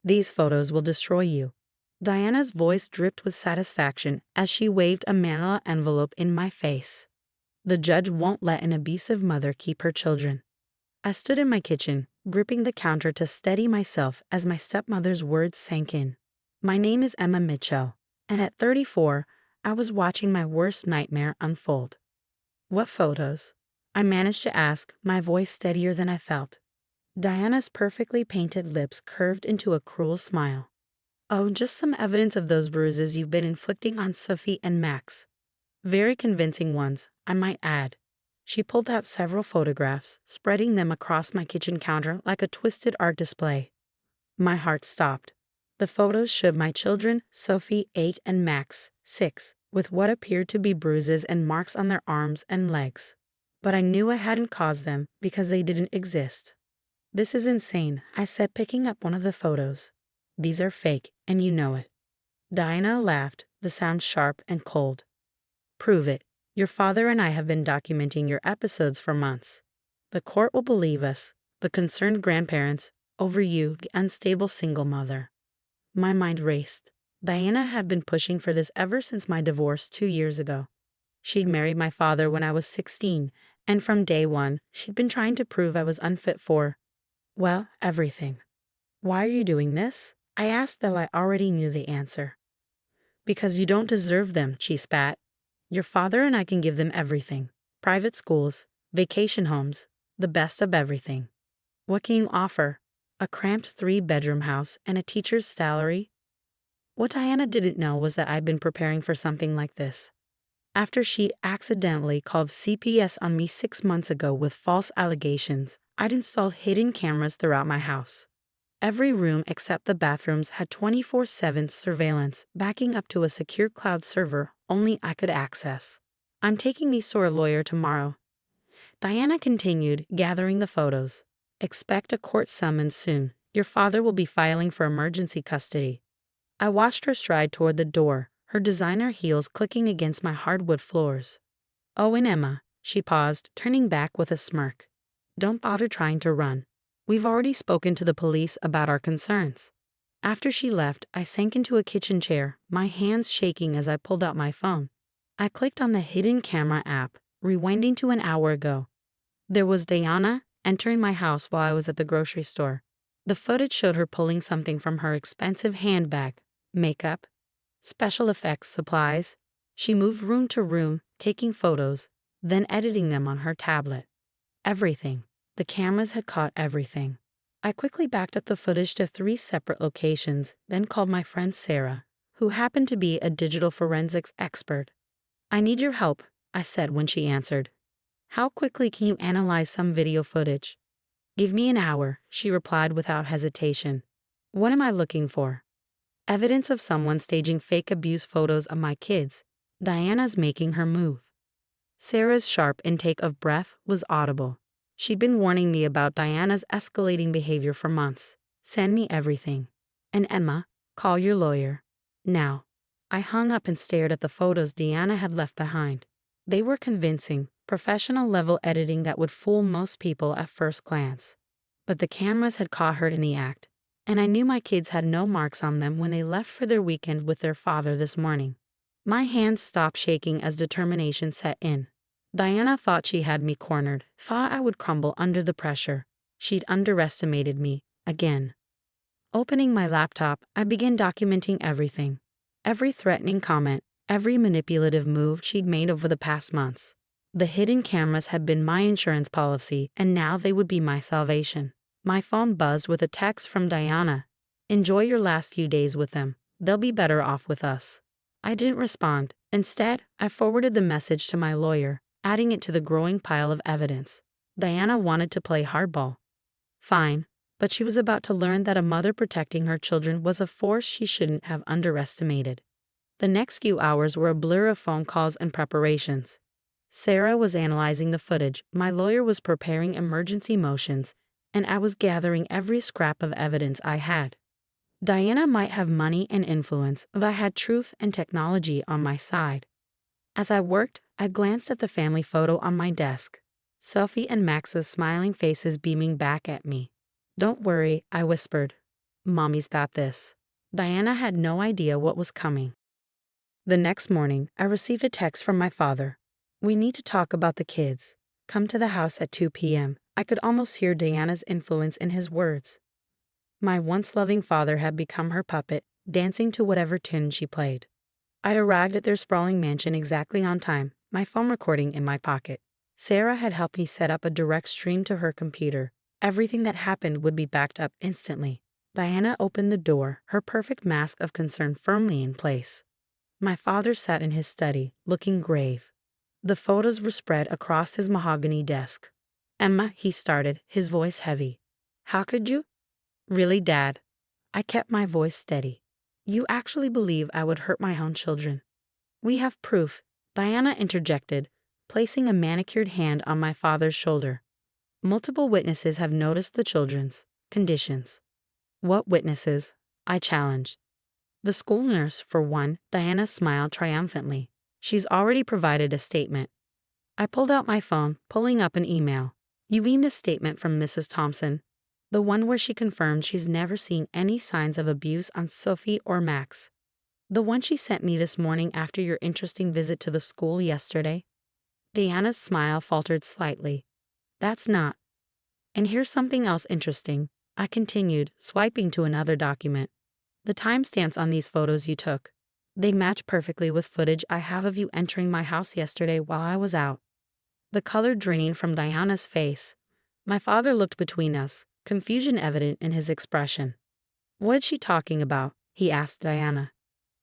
These photos will destroy you." Diana's voice dripped with satisfaction as she waved a manila envelope in my face. "The judge won't let an abusive mother keep her children." I stood in my kitchen, gripping the counter to steady myself as my stepmother's words sank in. My name is Emma Mitchell, and at 34, I was watching my worst nightmare unfold. "What photos?" I managed to ask, my voice steadier than I felt. Diana's perfectly painted lips curved into a cruel smile. "Oh, just some evidence of those bruises you've been inflicting on Sophie and Max. Very convincing ones, I might add." She pulled out several photographs, spreading them across my kitchen counter like a twisted art display. My heart stopped. The photos showed my children, Sophie, 8, and Max, 6, with what appeared to be bruises and marks on their arms and legs. But I knew I hadn't caused them because they didn't exist. "This is insane," I said, picking up one of the photos. "These are fake, and you know it." Diana laughed, the sound sharp and cold. "Prove it. Your father and I have been documenting your episodes for months. The court will believe us, the concerned grandparents, over you, the unstable single mother." My mind raced. Diana had been pushing for this ever since my divorce 2 years ago. She'd married my father when I was 16, and from day one, she'd been trying to prove I was unfit for, well, everything. "Why are you doing this?" I asked, though I already knew the answer. "Because you don't deserve them," she spat. "Your father and I can give them everything. Private schools, vacation homes, the best of everything." "What can you offer?" "A cramped 3-bedroom house and a teacher's salary." What Diana didn't know was that I'd been preparing for something like this. After she accidentally called CPS on me 6 months ago with false allegations, I'd installed hidden cameras throughout my house. Every room except the bathrooms had 24/7 surveillance backing up to a secure cloud server only I could access. "I'm taking these to a lawyer tomorrow," Diana continued, gathering the photos. "Expect a court summons soon. Your father will be filing for emergency custody." I watched her stride toward the door, her designer heels clicking against my hardwood floors. "Oh, and Emma," she paused, turning back with a smirk. "Don't bother trying to run. We've already spoken to the police about our concerns." After she left, I sank into a kitchen chair, my hands shaking as I pulled out my phone. I clicked on the hidden camera app, rewinding to an hour ago. There was Diana entering my house while I was at the grocery store. The footage showed her pulling something from her expensive handbag, makeup, special effects supplies. She moved room to room, taking photos, then editing them on her tablet. Everything. The cameras had caught everything. I quickly backed up the footage to 3 separate locations, then called my friend Sarah, who happened to be a digital forensics expert. "I need your help," I said when she answered. "How quickly can you analyze some video footage?" "Give me an hour," she replied without hesitation. "What am I looking for?" "Evidence of someone staging fake abuse photos of my kids." Diana's making her move. Sarah's sharp intake of breath was audible. She'd been warning me about Diana's escalating behavior for months. "Send me everything. And Emma, call your lawyer. Now." I hung up and stared at the photos Diana had left behind. They were convincing, professional-level editing that would fool most people at first glance. But the cameras had caught her in the act, and I knew my kids had no marks on them when they left for their weekend with their father this morning. My hands stopped shaking as determination set in. Diana thought she had me cornered, thought I would crumble under the pressure. She'd underestimated me, again. Opening my laptop, I began documenting everything. Every threatening comment, every manipulative move she'd made over the past months. The hidden cameras had been my insurance policy, and now they would be my salvation. My phone buzzed with a text from Diana. "Enjoy your last few days with them. They'll be better off with us." I didn't respond. Instead, I forwarded the message to my lawyer, adding it to the growing pile of evidence. Diana wanted to play hardball. Fine, but she was about to learn that a mother protecting her children was a force she shouldn't have underestimated. The next few hours were a blur of phone calls and preparations. Sarah was analyzing the footage, my lawyer was preparing emergency motions, and I was gathering every scrap of evidence I had. Diana might have money and influence, but I had truth and technology on my side. As I worked, I glanced at the family photo on my desk. Sophie and Max's smiling faces beaming back at me. "Don't worry," I whispered. Mommy's got this. Diana had no idea what was coming. The next morning, I received a text from my father. We need to talk about the kids. Come to the house at 2 p.m. I could almost hear Diana's influence in his words. My once loving father had become her puppet, dancing to whatever tune she played. I arrived at their sprawling mansion exactly on time, my phone recording in my pocket. Sarah had helped me set up a direct stream to her computer. Everything that happened would be backed up instantly. Diana opened the door, her perfect mask of concern firmly in place. My father sat in his study, looking grave. The photos were spread across his mahogany desk. Emma, he started, his voice heavy. How could you? Really, Dad? I kept my voice steady. You actually believe I would hurt my own children? We have proof, Diana interjected, placing a manicured hand on my father's shoulder. Multiple witnesses have noticed the children's conditions. What witnesses? I challenged. The school nurse, for one. Diana smiled triumphantly. She's already provided a statement. I pulled out my phone, pulling up an email. You mean a statement from Mrs. Thompson? The one where she confirmed she's never seen any signs of abuse on Sophie or Max. The one she sent me this morning after your interesting visit to the school yesterday? Diana's smile faltered slightly. That's not. And here's something else interesting, I continued, swiping to another document. The timestamps on these photos you took. They match perfectly with footage I have of you entering my house yesterday while I was out. The color draining from Diana's face. My father looked between us, confusion evident in his expression. What is she talking about? He asked Diana.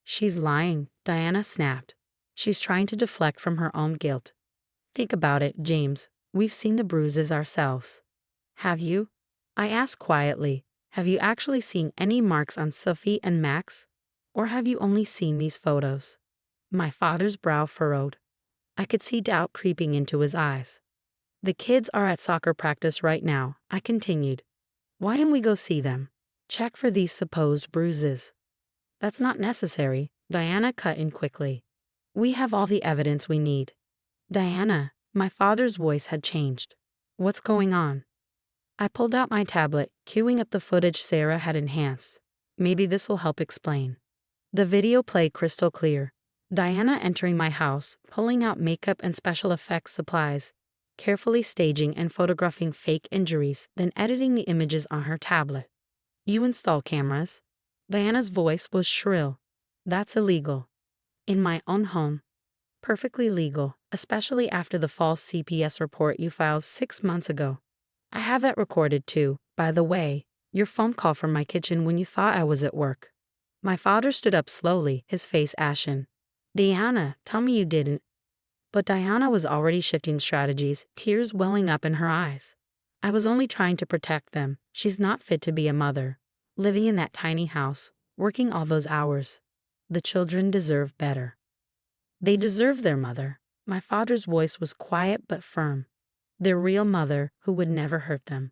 She's lying, Diana snapped. She's trying to deflect from her own guilt. Think about it, James. We've seen the bruises ourselves. Have you? I asked quietly. Have you actually seen any marks on Sophie and Max? Or have you only seen these photos? My father's brow furrowed. I could see doubt creeping into his eyes. The kids are at soccer practice right now, I continued. Why didn't we go see them? Check for these supposed bruises. That's not necessary, Diana cut in quickly. We have all the evidence we need. Diana, my father's voice had changed. What's going on? I pulled out my tablet, queuing up the footage Sarah had enhanced. Maybe this will help explain. The video played crystal clear. Diana entering my house, pulling out makeup and special effects supplies, carefully staging and photographing fake injuries, then editing the images on her tablet. You install cameras? Diana's voice was shrill. That's illegal. In my own home. Perfectly legal, especially after the false CPS report you filed 6 months ago. I have that recorded too, by the way, your phone call from my kitchen when you thought I was at work. My father stood up slowly, his face ashen. Diana, tell me you didn't. But Diana was already shifting strategies, tears welling up in her eyes. I was only trying to protect them. She's not fit to be a mother. Living in that tiny house, working all those hours. The children deserve better. They deserve their mother. My father's voice was quiet but firm. Their real mother who would never hurt them.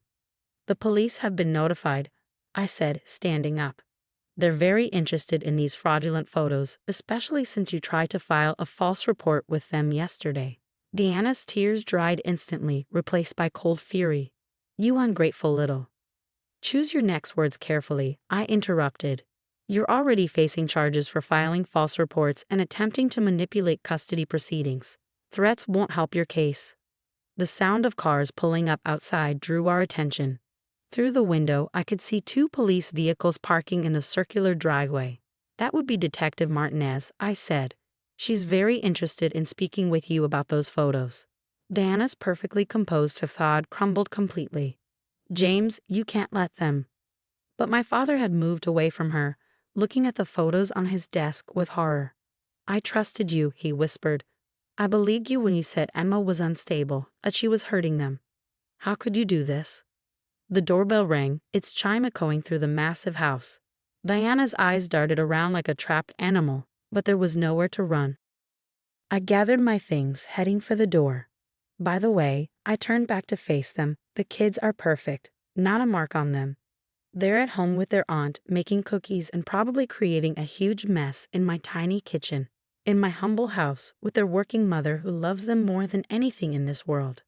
The police have been notified, I said, standing up. They're very interested in these fraudulent photos, especially since you tried to file a false report with them yesterday. Diana's tears dried instantly, replaced by cold fury. You ungrateful little. Choose your next words carefully, I interrupted. You're already facing charges for filing false reports and attempting to manipulate custody proceedings. Threats won't help your case. The sound of cars pulling up outside drew our attention. Through the window, I could see 2 police vehicles parking in a circular driveway. That would be Detective Martinez, I said. She's very interested in speaking with you about those photos. Diana's perfectly composed facade crumbled completely. James, you can't let them. But my father had moved away from her, looking at the photos on his desk with horror. I trusted you, he whispered. I believed you when you said Emma was unstable, that she was hurting them. How could you do this? The doorbell rang, its chime echoing through the massive house. Diana's eyes darted around like a trapped animal, but there was nowhere to run. I gathered my things, heading for the door. By the way, I turned back to face them. The kids are perfect, not a mark on them. They're at home with their aunt, making cookies and probably creating a huge mess in my tiny kitchen, in my humble house, with their working mother who loves them more than anything in this world.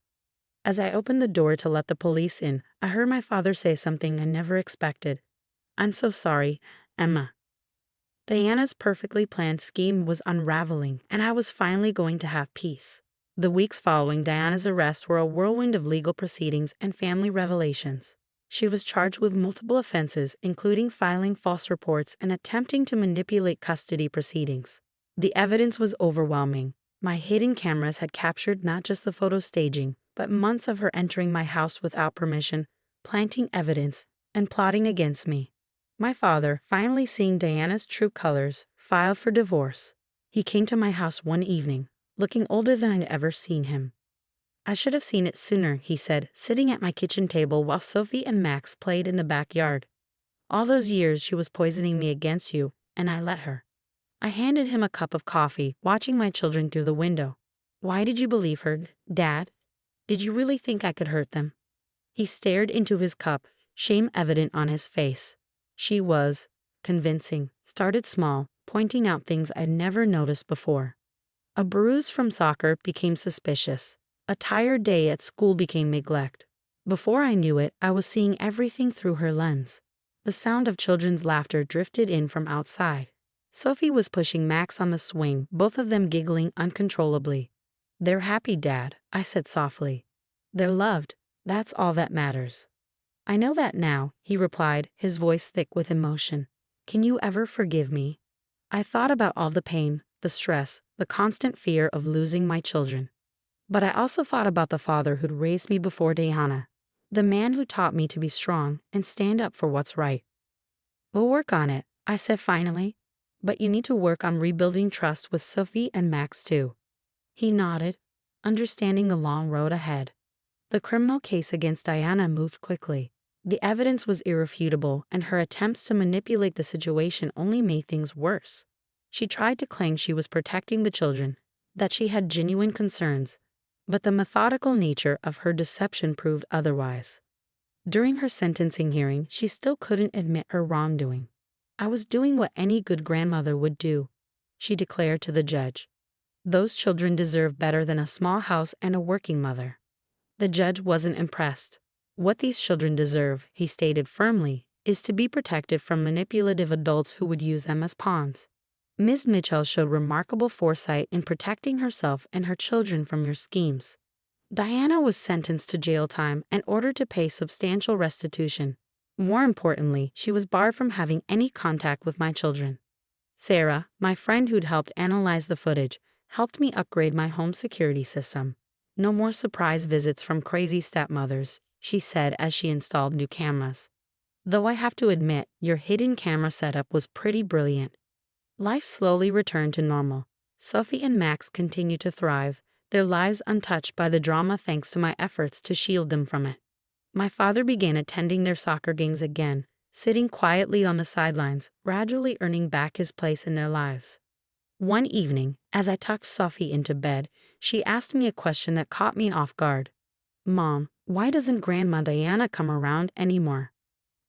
As I opened the door to let the police in, I heard my father say something I never expected. I'm so sorry, Emma. Diana's perfectly planned scheme was unraveling, and I was finally going to have peace. The weeks following Diana's arrest were a whirlwind of legal proceedings and family revelations. She was charged with multiple offenses, including filing false reports and attempting to manipulate custody proceedings. The evidence was overwhelming. My hidden cameras had captured not just the photo staging, but months of her entering my house without permission, planting evidence, and plotting against me. My father, finally seeing Diana's true colors, filed for divorce. He came to my house one evening, looking older than I'd ever seen him. I should have seen it sooner, he said, sitting at my kitchen table while Sophie and Max played in the backyard. All those years she was poisoning me against you, and I let her. I handed him a cup of coffee, watching my children through the window. Why did you believe her, Dad? Did you really think I could hurt them? He stared into his cup, shame evident on his face. She was convincing, started small, pointing out things I'd never noticed before. A bruise from soccer became suspicious. A tired day at school became neglect. Before I knew it, I was seeing everything through her lens. The sound of children's laughter drifted in from outside. Sophie was pushing Max on the swing, both of them giggling uncontrollably. They're happy, Dad, I said softly. They're loved. That's all that matters. I know that now, he replied, his voice thick with emotion. Can you ever forgive me? I thought about all the pain, the stress, the constant fear of losing my children. But I also thought about the father who'd raised me before Diana, the man who taught me to be strong and stand up for what's right. We'll work on it, I said finally. But you need to work on rebuilding trust with Sophie and Max too. He nodded, understanding the long road ahead. The criminal case against Diana moved quickly. The evidence was irrefutable, and her attempts to manipulate the situation only made things worse. She tried to claim she was protecting the children, that she had genuine concerns, but the methodical nature of her deception proved otherwise. During her sentencing hearing, she still couldn't admit her wrongdoing. I was doing what any good grandmother would do, she declared to the judge. Those children deserve better than a small house and a working mother. The judge wasn't impressed. What these children deserve, he stated firmly, is to be protected from manipulative adults who would use them as pawns. Ms. Mitchell showed remarkable foresight in protecting herself and her children from your schemes. Diana was sentenced to jail time and ordered to pay substantial restitution. More importantly, she was barred from having any contact with my children. Sarah, my friend who'd helped analyze the footage, helped me upgrade my home security system. No more surprise visits from crazy stepmothers, she said as she installed new cameras. Though I have to admit, your hidden camera setup was pretty brilliant. Life slowly returned to normal. Sophie and Max continued to thrive, their lives untouched by the drama thanks to my efforts to shield them from it. My father began attending their soccer games again, sitting quietly on the sidelines, gradually earning back his place in their lives. One evening, as I tucked Sophie into bed, she asked me a question that caught me off guard. Mom, why doesn't Grandma Diana come around anymore?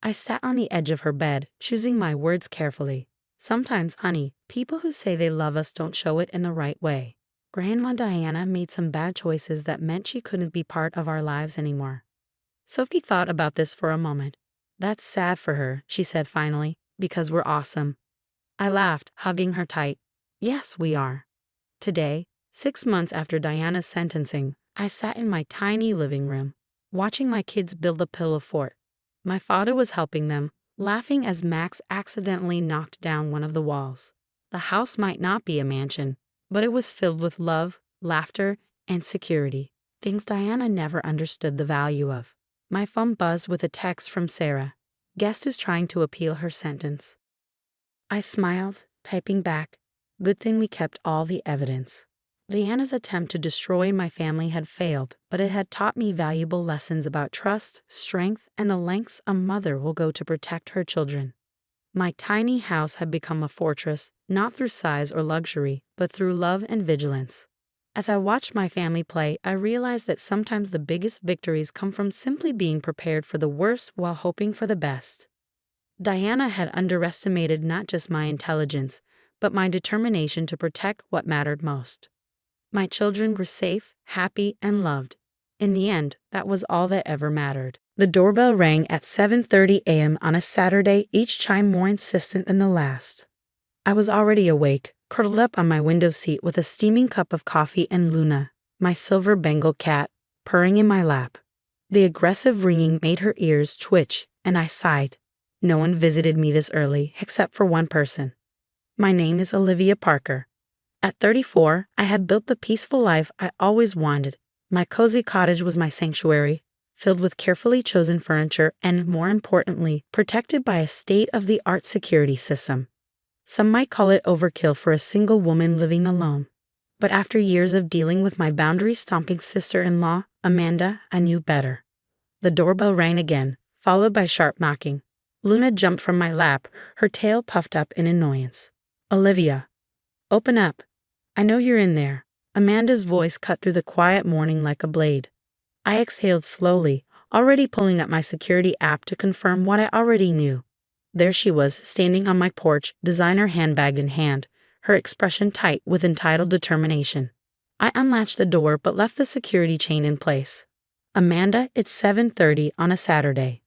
I sat on the edge of her bed, choosing my words carefully. Sometimes, honey, people who say they love us don't show it in the right way. Grandma Diana made some bad choices that meant she couldn't be part of our lives anymore. Sophie thought about this for a moment. That's sad for her, she said finally, because we're awesome. I laughed, hugging her tight. Yes, we are. Today, 6 months after Diana's sentencing, I sat in my tiny living room, watching my kids build a pillow fort. My father was helping them, laughing as Max accidentally knocked down one of the walls. The house might not be a mansion, but it was filled with love, laughter, and security, things Diana never understood the value of. My phone buzzed with a text from Sarah. Guest is trying to appeal her sentence. I smiled, typing back, good thing we kept all the evidence. Diana's attempt to destroy my family had failed, but it had taught me valuable lessons about trust, strength, and the lengths a mother will go to protect her children. My tiny house had become a fortress, not through size or luxury, but through love and vigilance. As I watched my family play, I realized that sometimes the biggest victories come from simply being prepared for the worst while hoping for the best. Diana had underestimated not just my intelligence, but my determination to protect what mattered most. My children were safe, happy, and loved. In the end, that was all that ever mattered. The doorbell rang at 7:30 a.m. on a Saturday, each chime more insistent than the last. I was already awake, curled up on my window seat with a steaming cup of coffee and Luna, my silver Bengal cat, purring in my lap. The aggressive ringing made her ears twitch, and I sighed. No one visited me this early, except for one person. My name is Olivia Parker. At 34, I had built the peaceful life I always wanted. My cozy cottage was my sanctuary, filled with carefully chosen furniture and, more importantly, protected by a state-of-the-art security system. Some might call it overkill for a single woman living alone. But after years of dealing with my boundary-stomping sister-in-law, Amanda, I knew better. The doorbell rang again, followed by sharp knocking. Luna jumped from my lap, her tail puffed up in annoyance. "Olivia, open up. I know you're in there." Amanda's voice cut through the quiet morning like a blade. I exhaled slowly, already pulling up my security app to confirm what I already knew. There she was, standing on my porch, designer handbag in hand, her expression tight with entitled determination. I unlatched the door but left the security chain in place. "Amanda, it's 7:30 on a Saturday.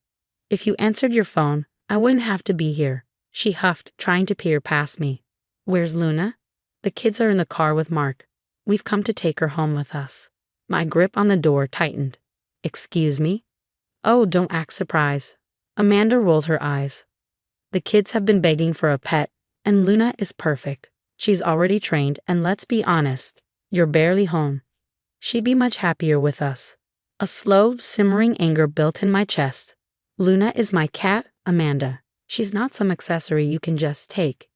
If you answered your phone, I wouldn't have to be here," she huffed, trying to peer past me. "Where's Luna?" "The kids are in the car with Mark. We've come to take her home with us." My grip on the door tightened. "Excuse me?" "Oh, don't act surprised." Amanda rolled her eyes. "The kids have been begging for a pet, and Luna is perfect. She's already trained, and let's be honest, you're barely home. She'd be much happier with us." A slow, simmering anger built in my chest. "Luna is my cat, Amanda. She's not some accessory you can just take.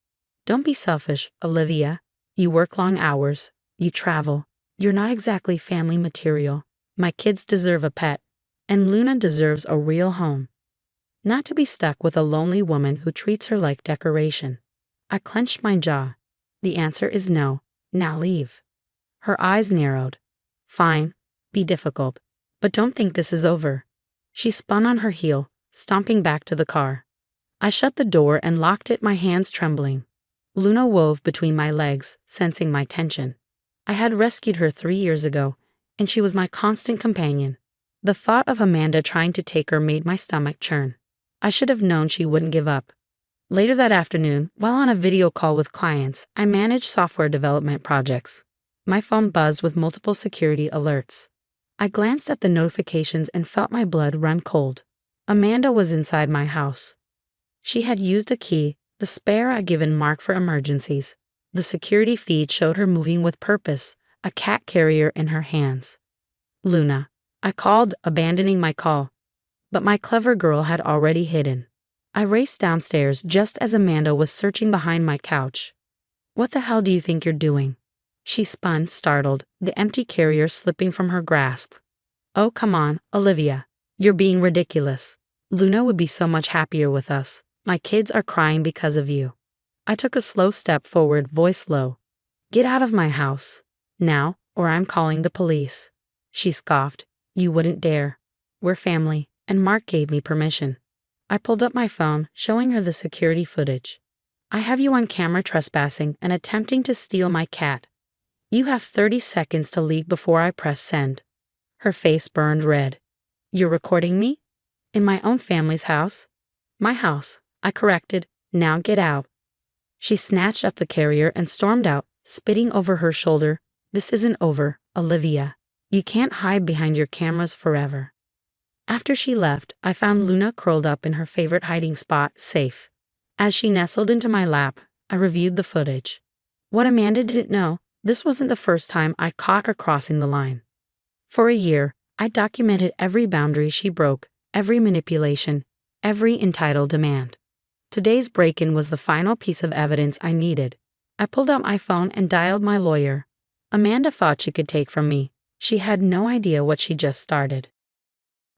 Don't be selfish, Olivia. You work long hours. You travel. You're not exactly family material. My kids deserve a pet, and Luna deserves a real home. Not to be stuck with a lonely woman who treats her like decoration." I clenched my jaw. "The answer is no. Now leave." Her eyes narrowed. "Fine. Be difficult. But don't think this is over." She spun on her heel, stomping back to the car. I shut the door and locked it, my hands trembling. Luna wove between my legs, sensing my tension. I had rescued her 3 years ago, and she was my constant companion. The thought of Amanda trying to take her made my stomach churn. I should have known she wouldn't give up. Later that afternoon, while on a video call with clients, I managed software development projects. My phone buzzed with multiple security alerts. I glanced at the notifications and felt my blood run cold. Amanda was inside my house. She had used a key, the spare I'd given Mark for emergencies. The security feed showed her moving with purpose, a cat carrier in her hands. "Luna," I called, abandoning my call. But my clever girl had already hidden. I raced downstairs just as Amanda was searching behind my couch. "What the hell do you think you're doing?" She spun, startled, the empty carrier slipping from her grasp. "Oh, come on, Olivia. You're being ridiculous. Luna would be so much happier with us. My kids are crying because of you." I took a slow step forward, voice low. "Get out of my house. Now, or I'm calling the police." She scoffed. "You wouldn't dare. We're family, and Mark gave me permission." I pulled up my phone, showing her the security footage. "I have you on camera trespassing and attempting to steal my cat. You have 30 seconds to leave before I press send." Her face burned red. "You're recording me? In my own family's house?" "My house," I corrected. "Now get out." She snatched up the carrier and stormed out, spitting over her shoulder. "This isn't over, Olivia. You can't hide behind your cameras forever." After she left, I found Luna curled up in her favorite hiding spot, safe. As she nestled into my lap, I reviewed the footage. What Amanda didn't know, this wasn't the first time I caught her crossing the line. For a year, I documented every boundary she broke, every manipulation, every entitled demand. Today's break-in was the final piece of evidence I needed. I pulled out my phone and dialed my lawyer. Amanda thought she could take from me. She had no idea what she just started.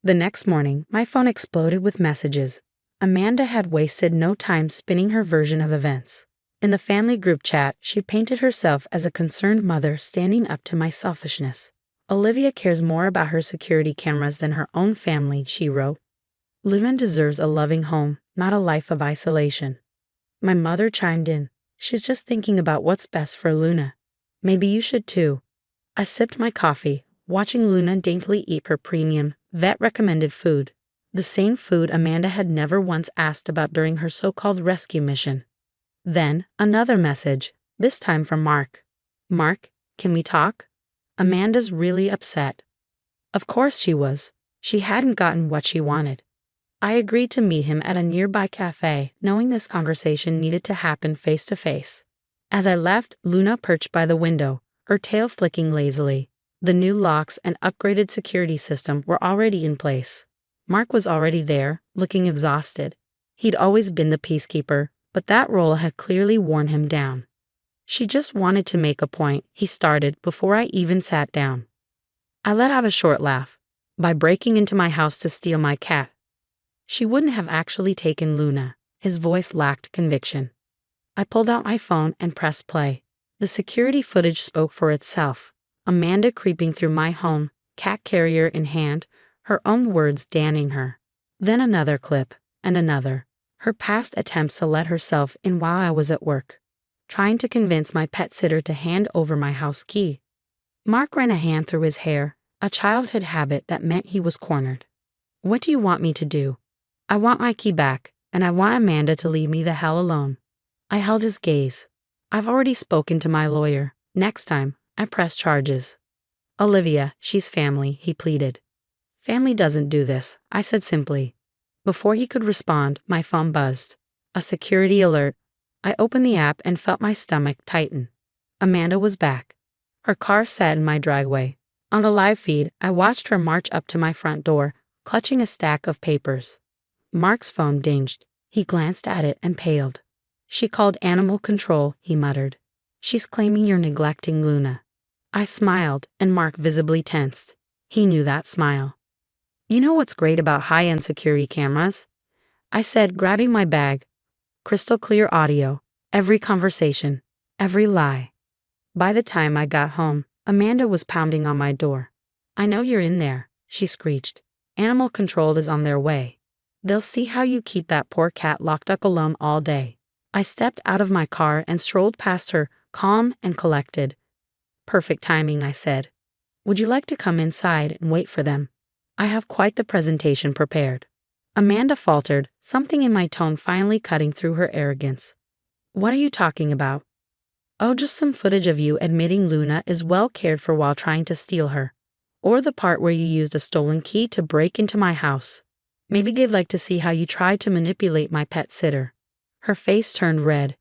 The next morning, my phone exploded with messages. Amanda had wasted no time spinning her version of events. In the family group chat, she painted herself as a concerned mother standing up to my selfishness. "Olivia cares more about her security cameras than her own family," she wrote. "Luna deserves a loving home, not a life of isolation." My mother chimed in. "She's just thinking about what's best for Luna. Maybe you should too." I sipped my coffee, watching Luna daintily eat her premium, vet-recommended food. The same food Amanda had never once asked about during her so-called rescue mission. Then, another message, this time from Mark. Mark, can we talk? Amanda's really upset. Of course she was. She hadn't gotten what she wanted. I agreed to meet him at a nearby cafe, knowing this conversation needed to happen face to face. As I left, Luna perched by the window, her tail flicking lazily. The new locks and upgraded security system were already in place. Mark was already there, looking exhausted. He'd always been the peacekeeper, but that role had clearly worn him down. She just wanted to make a point, he started before I even sat down. I let out a short laugh. By breaking into my house to steal my cat. She wouldn't have actually taken Luna. His voice lacked conviction. I pulled out my phone and pressed play. The security footage spoke for itself. Amanda creeping through my home, cat carrier in hand, her own words damning her. Then another clip, and another. Her past attempts to let herself in while I was at work. Trying to convince my pet sitter to hand over my house key. Mark ran a hand through his hair, a childhood habit that meant he was cornered. What do you want me to do? I want my key back, and I want Amanda to leave me the hell alone. I held his gaze. I've already spoken to my lawyer. Next time, I press charges. Olivia, she's family, he pleaded. Family doesn't do this, I said simply. Before he could respond, my phone buzzed. A security alert. I opened the app and felt my stomach tighten. Amanda was back. Her car sat in my driveway. On the live feed, I watched her march up to my front door, clutching a stack of papers. Mark's phone dinged. He glanced at it and paled. She called animal control, he muttered. She's claiming you're neglecting Luna. I smiled, and Mark visibly tensed. He knew that smile. You know what's great about high-end security cameras? I said, grabbing my bag. Crystal clear audio, every conversation, every lie. By the time I got home, Amanda was pounding on my door. I know you're in there, she screeched. Animal control is on their way. They'll see how you keep that poor cat locked up alone all day. I stepped out of my car and strolled past her, calm and collected. Perfect timing, I said. Would you like to come inside and wait for them? I have quite the presentation prepared. Amanda faltered, something in my tone finally cutting through her arrogance. What are you talking about? Oh, just some footage of you admitting Luna is well cared for while trying to steal her. Or the part where you used a stolen key to break into my house. Maybe they'd like to see how you tried to manipulate my pet sitter. Her face turned red.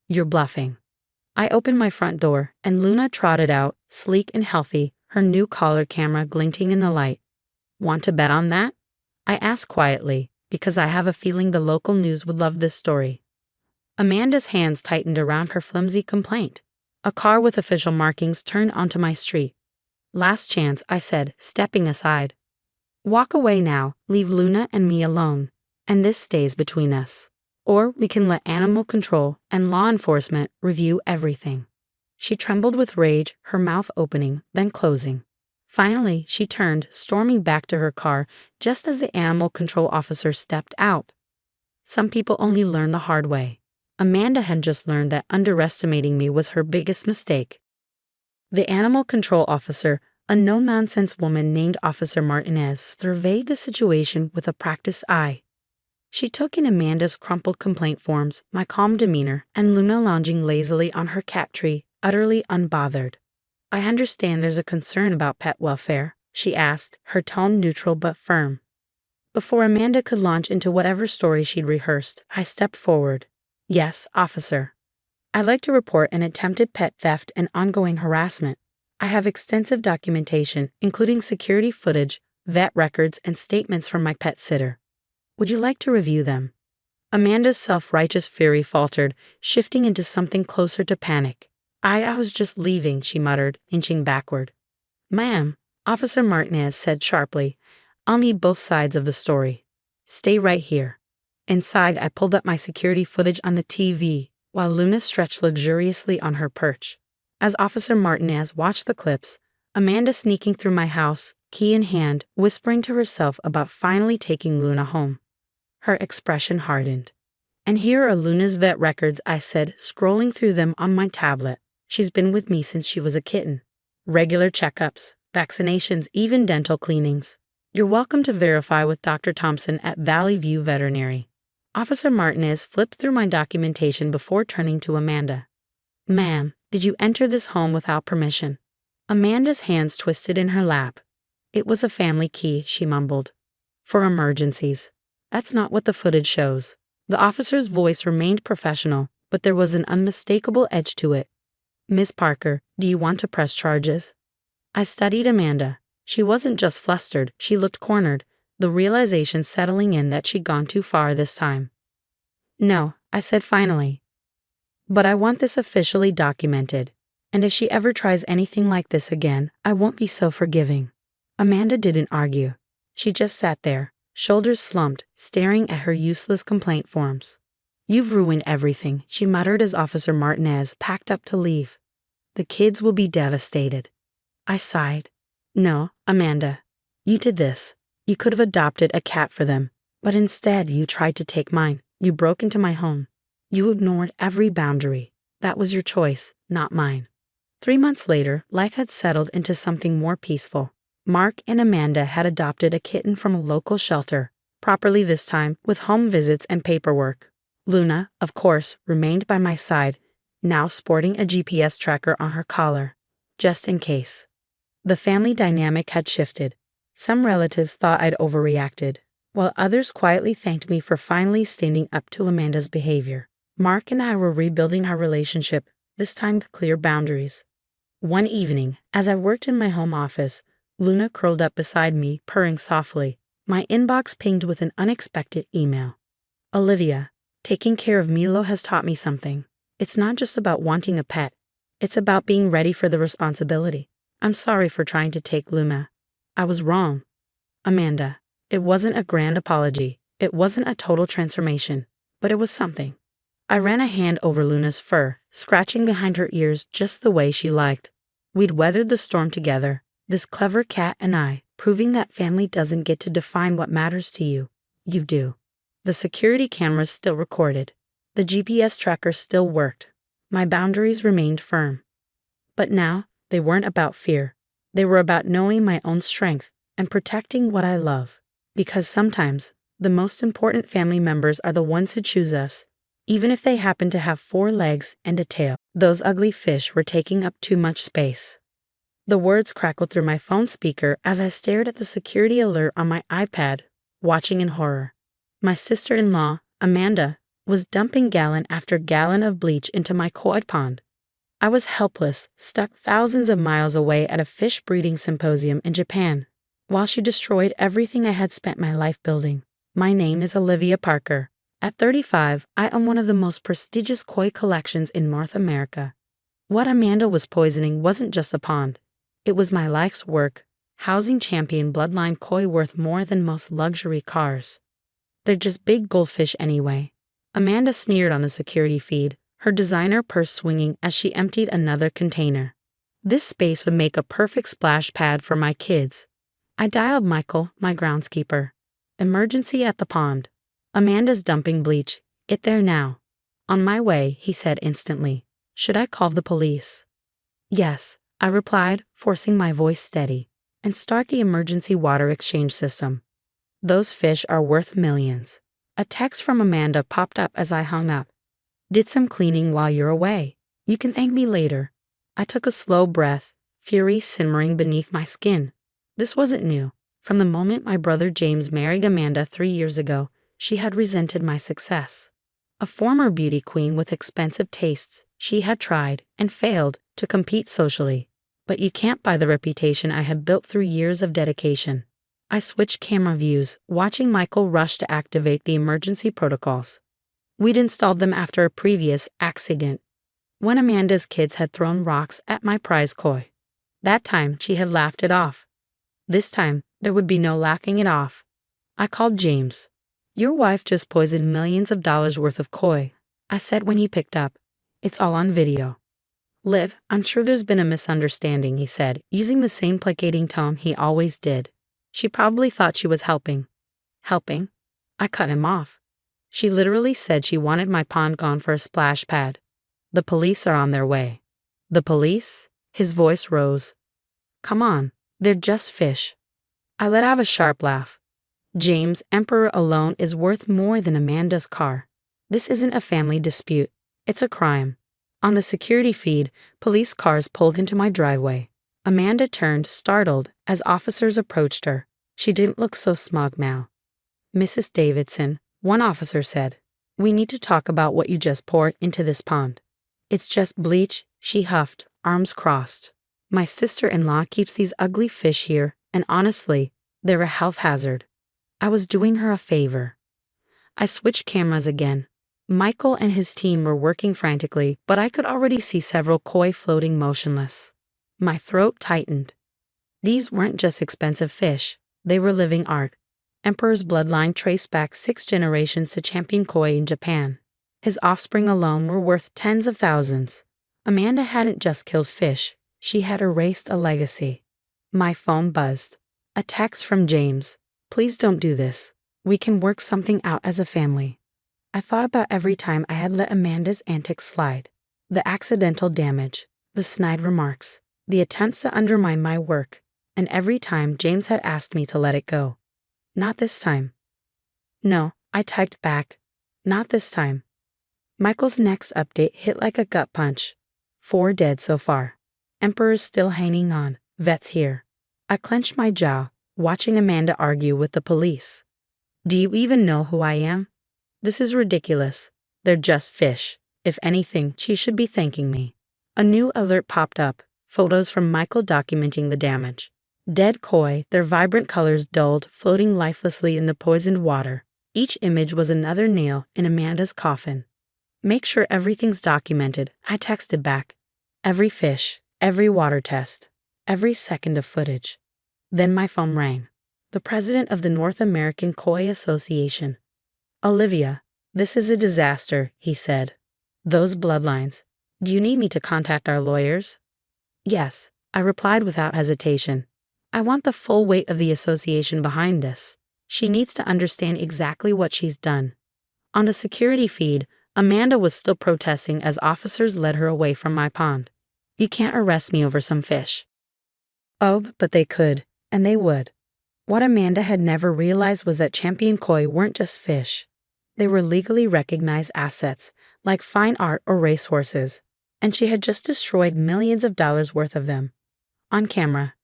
You're bluffing. I opened my front door, and Luna trotted out, sleek and healthy, her new collar camera glinting in the light. Want to bet on that? I asked quietly, because I have a feeling the local news would love this story. Amanda's hands tightened around her flimsy complaint. A car with official markings turned onto my street. Last chance, I said, stepping aside. Walk away now, leave Luna and me alone, and this stays between us. Or we can let animal control and law enforcement review everything. She trembled with rage, her mouth opening, then closing. Finally, she turned, storming back to her car just as the animal control officer stepped out. Some people only learn the hard way. Amanda had just learned that underestimating me was her biggest mistake. The animal control officer, a no-nonsense woman named Officer Martinez, surveyed the situation with a practiced eye. She took in Amanda's crumpled complaint forms, my calm demeanor, and Luna lounging lazily on her cat tree, utterly unbothered. I understand there's a concern about pet welfare, she asked, her tone neutral but firm. Before Amanda could launch into whatever story she'd rehearsed, I stepped forward. Yes, officer. I'd like to report an attempted pet theft and ongoing harassment. I have extensive documentation, including security footage, vet records, and statements from my pet sitter. Would you like to review them? Amanda's self-righteous fury faltered, shifting into something closer to panic. I was just leaving, she muttered, inching backward. Ma'am, Officer Martinez said sharply, I'll need both sides of the story. Stay right here. Inside, I pulled up my security footage on the TV, while Luna stretched luxuriously on her perch. As Officer Martinez watched the clips, Amanda sneaking through my house, key in hand, whispering to herself about finally taking Luna home. Her expression hardened. And here are Luna's vet records, I said, scrolling through them on my tablet. She's been with me since she was a kitten. Regular checkups, vaccinations, even dental cleanings. You're welcome to verify with Dr. Thompson at Valley View Veterinary. Officer Martinez flipped through my documentation before turning to Amanda. Ma'am, did you enter this home without permission? Amanda's hands twisted in her lap. It was a family key, she mumbled. For emergencies. That's not what the footage shows. The officer's voice remained professional, but there was an unmistakable edge to it. Miss Parker, do you want to press charges? I studied Amanda. She wasn't just flustered, she looked cornered, the realization settling in that she'd gone too far this time. No, I said finally. But I want this officially documented. And if she ever tries anything like this again, I won't be so forgiving. Amanda didn't argue. She just sat there, shoulders slumped, staring at her useless complaint forms. You've ruined everything, she muttered as Officer Martinez packed up to leave. The kids will be devastated. I sighed. No, Amanda. You did this. You could have adopted a cat for them. But instead you tried to take mine. You broke into my home. You ignored every boundary. That was your choice, not mine. 3 months later, life had settled into something more peaceful. Mark and Amanda had adopted a kitten from a local shelter, properly this time, with home visits and paperwork. Luna, of course, remained by my side, now sporting a GPS tracker on her collar, just in case. The family dynamic had shifted. Some relatives thought I'd overreacted, while others quietly thanked me for finally standing up to Amanda's behavior. Mark and I were rebuilding our relationship, this time with clear boundaries. One evening, as I worked in my home office, Luna curled up beside me, purring softly. My inbox pinged with an unexpected email. Olivia, taking care of Milo has taught me something. It's not just about wanting a pet. It's about being ready for the responsibility. I'm sorry for trying to take Luna. I was wrong. Amanda, it wasn't a grand apology. It wasn't a total transformation. But it was something. I ran a hand over Luna's fur, scratching behind her ears just the way she liked. We'd weathered the storm together, this clever cat and I, proving that family doesn't get to define what matters to you. You do. The security cameras still recorded. The GPS tracker still worked. My boundaries remained firm. But now, they weren't about fear. They were about knowing my own strength and protecting what I love. Because sometimes, the most important family members are the ones who choose us, even if they happen to have 4 legs and a tail. Those ugly fish were taking up too much space. The words crackled through my phone speaker as I stared at the security alert on my iPad, watching in horror. My sister-in-law, Amanda, was dumping gallon after gallon of bleach into my koi pond. I was helpless, stuck thousands of miles away at a fish breeding symposium in Japan, while she destroyed everything I had spent my life building. My name is Olivia Parker. At 35, I own one of the most prestigious koi collections in North America. What Amanda was poisoning wasn't just a pond. It was my life's work, housing champion bloodline koi worth more than most luxury cars. They're just big goldfish anyway. Amanda sneered on the security feed, her designer purse swinging as she emptied another container. This space would make a perfect splash pad for my kids. I dialed Michael, my groundskeeper. Emergency at the pond. Amanda's dumping bleach. Get there now. On my way, he said instantly. Should I call the police? Yes, I replied, forcing my voice steady. And start the emergency water exchange system. Those fish are worth millions. A text from Amanda popped up as I hung up. Did some cleaning while you're away. You can thank me later. I took a slow breath, fury simmering beneath my skin. This wasn't new. From the moment my brother James married Amanda 3 years ago, she had resented my success. A former beauty queen with expensive tastes, she had tried, and failed, to compete socially. But you can't buy the reputation I had built through years of dedication. I switched camera views, watching Michael rush to activate the emergency protocols. We'd installed them after a previous accident, when Amanda's kids had thrown rocks at my prize koi. That time, she had laughed it off. This time, there would be no laughing it off. I called James. Your wife just poisoned millions of dollars worth of koi, I said when he picked up. It's all on video. Liv, I'm sure there's been a misunderstanding, he said, using the same placating tone he always did. She probably thought she was helping. Helping? I cut him off. She literally said she wanted my pond gone for a splash pad. The police are on their way. The police? His voice rose. Come on, they're just fish. I let out a sharp laugh. James, Emperor alone is worth more than Amanda's car. This isn't a family dispute. It's a crime. On the security feed, police cars pulled into my driveway. Amanda turned, startled, as officers approached her. She didn't look so smug now. "Mrs. Davidson," one officer said, "we need to talk about what you just poured into this pond." "It's just bleach," she huffed, arms crossed. "My sister-in-law keeps these ugly fish here, and honestly, they're a health hazard." I was doing her a favor. I switched cameras again. Michael and his team were working frantically, but I could already see several koi floating motionless. My throat tightened. These weren't just expensive fish, they were living art. Emperor's bloodline traced back 6 generations to champion koi in Japan. His offspring alone were worth tens of thousands. Amanda hadn't just killed fish, she had erased a legacy. My phone buzzed. A text from James. "Please don't do this. We can work something out as a family." I thought about every time I had let Amanda's antics slide. The accidental damage, the snide remarks, the attempts to undermine my work, and every time James had asked me to let it go. "Not this time." "No," I typed back. "Not this time." Michael's next update hit like a gut punch. 4 dead so far. Emperor's still hanging on. Vet's here. I clenched my jaw, watching Amanda argue with the police. "Do you even know who I am? This is ridiculous. They're just fish. If anything, she should be thanking me." A new alert popped up. Photos from Michael documenting the damage. Dead koi, their vibrant colors dulled, floating lifelessly in the poisoned water. Each image was another nail in Amanda's coffin. "Make sure everything's documented," I texted back. "Every fish, every water test, every second of footage." Then my phone rang. The president of the North American Koi Association. "Olivia, this is a disaster," he said. "Those bloodlines. Do you need me to contact our lawyers?" "Yes," I replied without hesitation. "I want the full weight of the association behind this. She needs to understand exactly what she's done." On the security feed, Amanda was still protesting as officers led her away from my pond. "You can't arrest me over some fish." Oh, but they could, and they would. What Amanda had never realized was that champion koi weren't just fish. They were legally recognized assets, like fine art or racehorses, and she had just destroyed millions of dollars worth of them. On camera.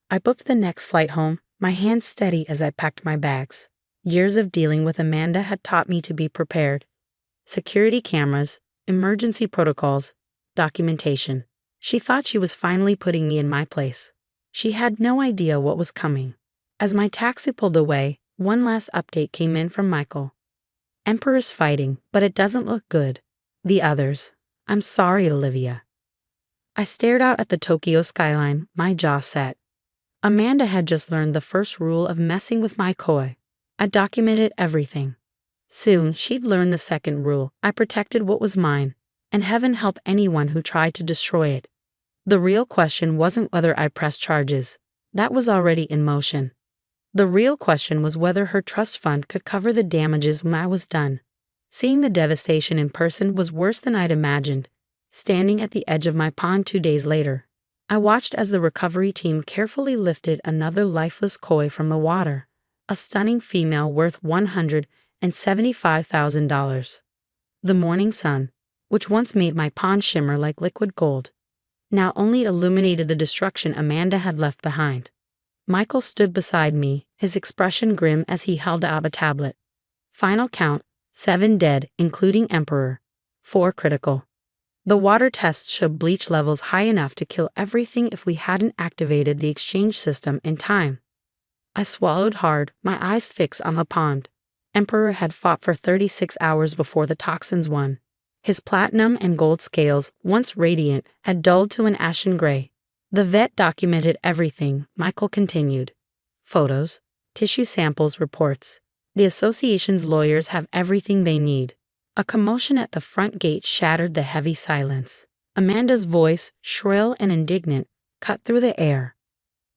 I booked the next flight home, my hands steady as I packed my bags. Years of dealing with Amanda had taught me to be prepared. Security cameras, emergency protocols, documentation. She thought she was finally putting me in my place. She had no idea what was coming. As my taxi pulled away, one last update came in from Michael. "Emperor's fighting, but it doesn't look good. The others. I'm sorry, Olivia." I stared out at the Tokyo skyline, my jaw set. Amanda had just learned the first rule of messing with my koi. I documented everything. Soon, she'd learn the second rule. I protected what was mine, and heaven help anyone who tried to destroy it. The real question wasn't whether I pressed charges. That was already in motion. The real question was whether her trust fund could cover the damages when I was done. Seeing the devastation in person was worse than I'd imagined. Standing at the edge of my pond 2 days later, I watched as the recovery team carefully lifted another lifeless koi from the water, a stunning female worth $175,000. The morning sun, which once made my pond shimmer like liquid gold, now only illuminated the destruction Amanda had left behind. Michael stood beside me, his expression grim as he held out a tablet. Final count, 7 dead, including Emperor, 4 critical. The water tests showed bleach levels high enough to kill everything if we hadn't activated the exchange system in time. I swallowed hard, my eyes fixed on the pond. Emperor had fought for 36 hours before the toxins won. His platinum and gold scales, once radiant, had dulled to an ashen gray. The vet documented everything, Michael continued. Photos, tissue samples, reports. The association's lawyers have everything they need. A commotion at the front gate shattered the heavy silence. Amanda's voice, shrill and indignant, cut through the air.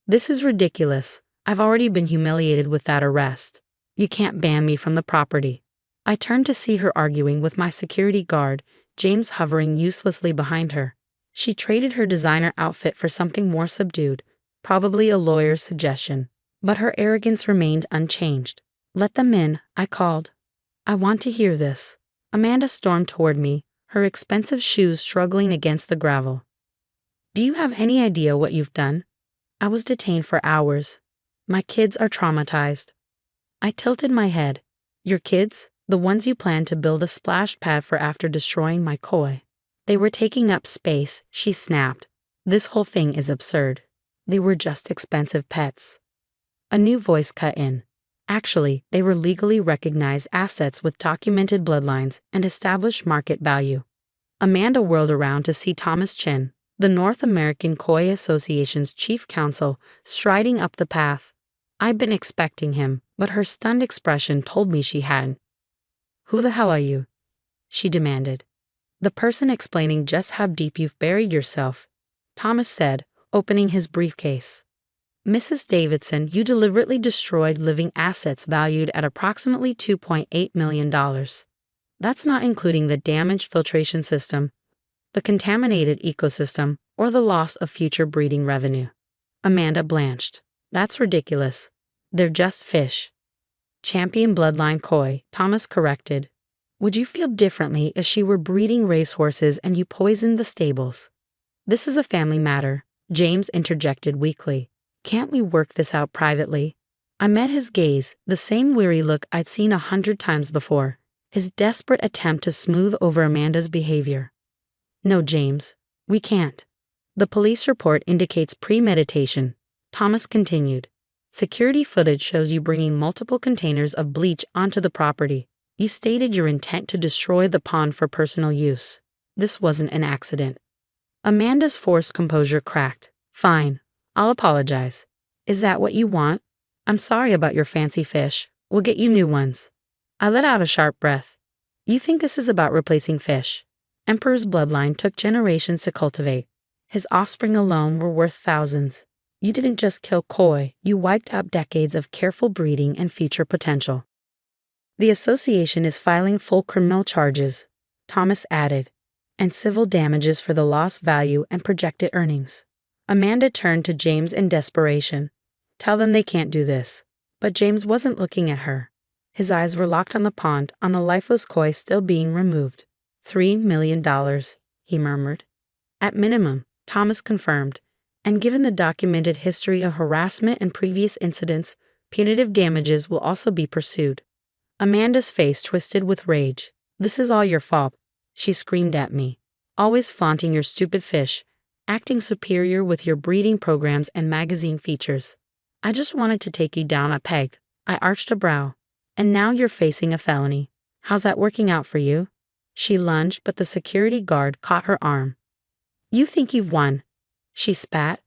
"This is ridiculous. I've already been humiliated with that arrest. You can't ban me from the property." I turned to see her arguing with my security guard, James hovering uselessly behind her. She traded her designer outfit for something more subdued, probably a lawyer's suggestion. But her arrogance remained unchanged. "Let them in," I called. "I want to hear this." Amanda stormed toward me, her expensive shoes struggling against the gravel. "Do you have any idea what you've done? I was detained for hours. My kids are traumatized." I tilted my head. "Your kids? The ones you planned to build a splash pad for after destroying my koi?" "They were taking up space," she snapped. "This whole thing is absurd. They were just expensive pets." A new voice cut in. "Actually, they were legally recognized assets with documented bloodlines and established market value." Amanda whirled around to see Thomas Chin, the North American Koi Association's chief counsel, striding up the path. I'd been expecting him, but her stunned expression told me she hadn't. "Who the hell are you?" she demanded. "The person explaining just how deep you've buried yourself," Thomas said, opening his briefcase. "Mrs. Davidson, you deliberately destroyed living assets valued at approximately $2.8 million. That's not including the damaged filtration system, the contaminated ecosystem, or the loss of future breeding revenue." Amanda blanched. "That's ridiculous. They're just fish." "Champion bloodline koi," Thomas corrected. "Would you feel differently if she were breeding racehorses and you poisoned the stables?" "This is a family matter," James interjected weakly. "Can't we work this out privately?" I met his gaze, the same weary look I'd seen 100 times before, his desperate attempt to smooth over Amanda's behavior. "No, James, we can't. The police report indicates premeditation," Thomas continued. "Security footage shows you bringing multiple containers of bleach onto the property. You stated your intent to destroy the pond for personal use. This wasn't an accident." Amanda's forced composure cracked. "Fine. I'll apologize. Is that what you want? I'm sorry about your fancy fish. We'll get you new ones." I let out a sharp breath. "You think this is about replacing fish? Emperor's bloodline took generations to cultivate. His offspring alone were worth thousands. You didn't just kill koi, you wiped out decades of careful breeding and future potential." "The association is filing full criminal charges," Thomas added, "and civil damages for the lost value and projected earnings." Amanda turned to James in desperation. "Tell them they can't do this." But James wasn't looking at her. His eyes were locked on the pond, on the lifeless koi still being removed. $3 million, he murmured. "At minimum," Thomas confirmed, "and given the documented history of harassment and previous incidents, punitive damages will also be pursued." Amanda's face twisted with rage. "This is all your fault," she screamed at me. "Always flaunting your stupid fish, acting superior with your breeding programs and magazine features. I just wanted to take you down a peg." I arched a brow. "And now you're facing a felony. How's that working out for you?" She lunged, but the security guard caught her arm. "You think you've won," she spat.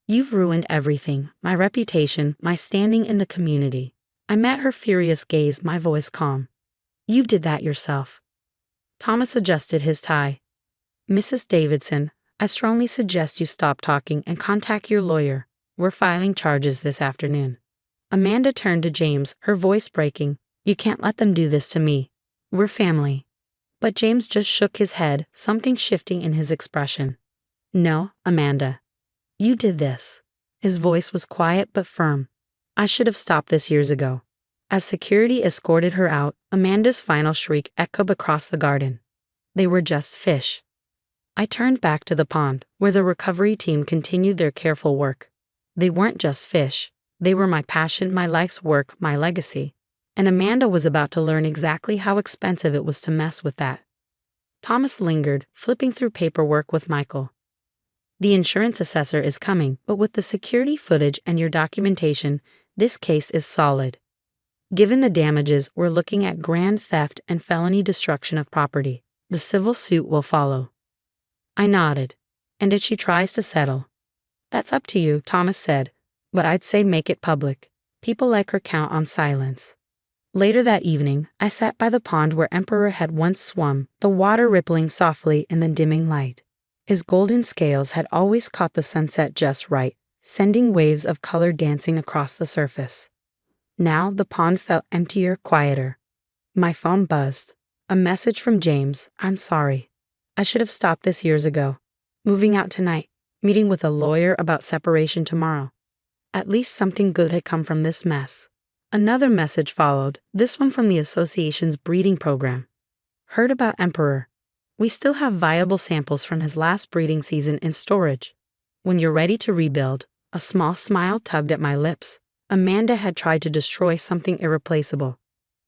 "You've ruined everything, my reputation, my standing in the community." I met her furious gaze, my voice calm. "You did that yourself." Thomas adjusted his tie. "Mrs. Davidson, I strongly suggest you stop talking and contact your lawyer. We're filing charges this afternoon." Amanda turned to James, her voice breaking. "You can't let them do this to me. We're family." But James just shook his head, something shifting in his expression. "No, Amanda. You did this." His voice was quiet but firm. "I should have stopped this years ago." As security escorted her out, Amanda's final shriek echoed across the garden. "They were just fish." I turned back to the pond, where the recovery team continued their careful work. They weren't just fish. They were my passion, my life's work, my legacy. And Amanda was about to learn exactly how expensive it was to mess with that. Thomas lingered, flipping through paperwork with Michael. "The insurance assessor is coming, but with the security footage and your documentation, this case is solid. Given the damages, we're looking at grand theft and felony destruction of property. The civil suit will follow." I nodded. "And if she tries to settle?" "That's up to you," Thomas said, "but I'd say make it public. People like her count on silence." Later that evening, I sat by the pond where Emperor had once swum, the water rippling softly in the dimming light. His golden scales had always caught the sunset just right, sending waves of color dancing across the surface. Now the pond felt emptier, quieter. My phone buzzed. A message from James. "I'm sorry. I should have stopped this years ago. Moving out tonight. Meeting with a lawyer about separation tomorrow." At least something good had come from this mess. Another message followed, this one from the association's breeding program. Heard about Emperor. We still have viable samples from his last breeding season in storage. When you're ready to rebuild, a small smile tugged at my lips. Amanda had tried to destroy something irreplaceable.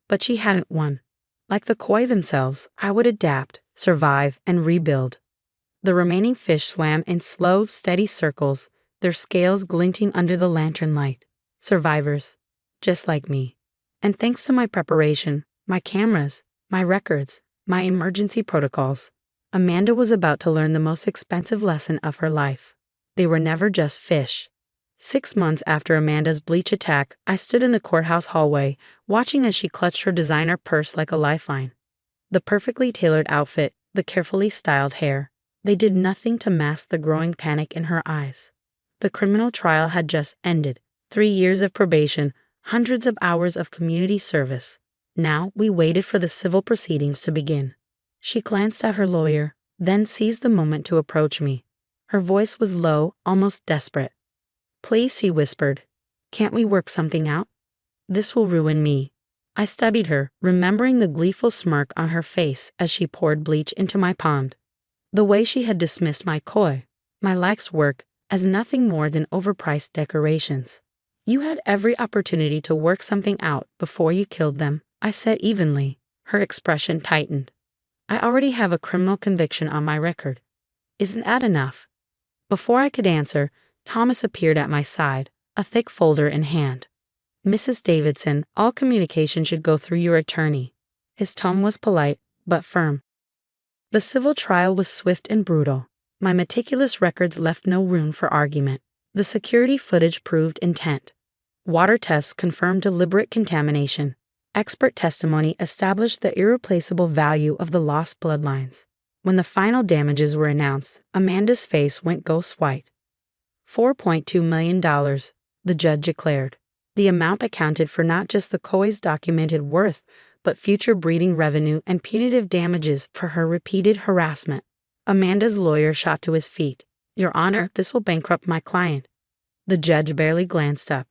But she hadn't won. Like the koi themselves, I would adapt, survive, and rebuild. The remaining fish swam in slow, steady circles, their scales glinting under the lantern light. Survivors. Just like me. And thanks to my preparation, my cameras, my records, my emergency protocols, Amanda was about to learn the most expensive lesson of her life. They were never just fish. 6 months after Amanda's bleach attack, I stood in the courthouse hallway, watching as she clutched her designer purse like a lifeline. The perfectly tailored outfit, the carefully styled hair, they did nothing to mask the growing panic in her eyes. The criminal trial had just ended. 3 years of probation, hundreds of hours of community service. Now we waited for the civil proceedings to begin. She glanced at her lawyer, then seized the moment to approach me. Her voice was low, almost desperate. Please, she whispered. Can't we work something out? This will ruin me. I studied her, remembering the gleeful smirk on her face as she poured bleach into my pond. The way she had dismissed my koi, my life's work, as nothing more than overpriced decorations. You had every opportunity to work something out before you killed them, I said evenly. Her expression tightened. I already have a criminal conviction on my record. Isn't that enough? Before I could answer, Thomas appeared at my side, a thick folder in hand. Mrs. Davidson, all communication should go through your attorney. His tone was polite, but firm. The civil trial was swift and brutal. My meticulous records left no room for argument. The security footage proved intent. Water tests confirmed deliberate contamination. Expert testimony established the irreplaceable value of the lost bloodlines. When the final damages were announced, Amanda's face went ghost white. $4.2 million, the judge declared. The amount accounted for not just the koi's documented worth, but future breeding revenue and punitive damages for her repeated harassment. Amanda's lawyer shot to his feet. Your Honor, this will bankrupt my client. The judge barely glanced up.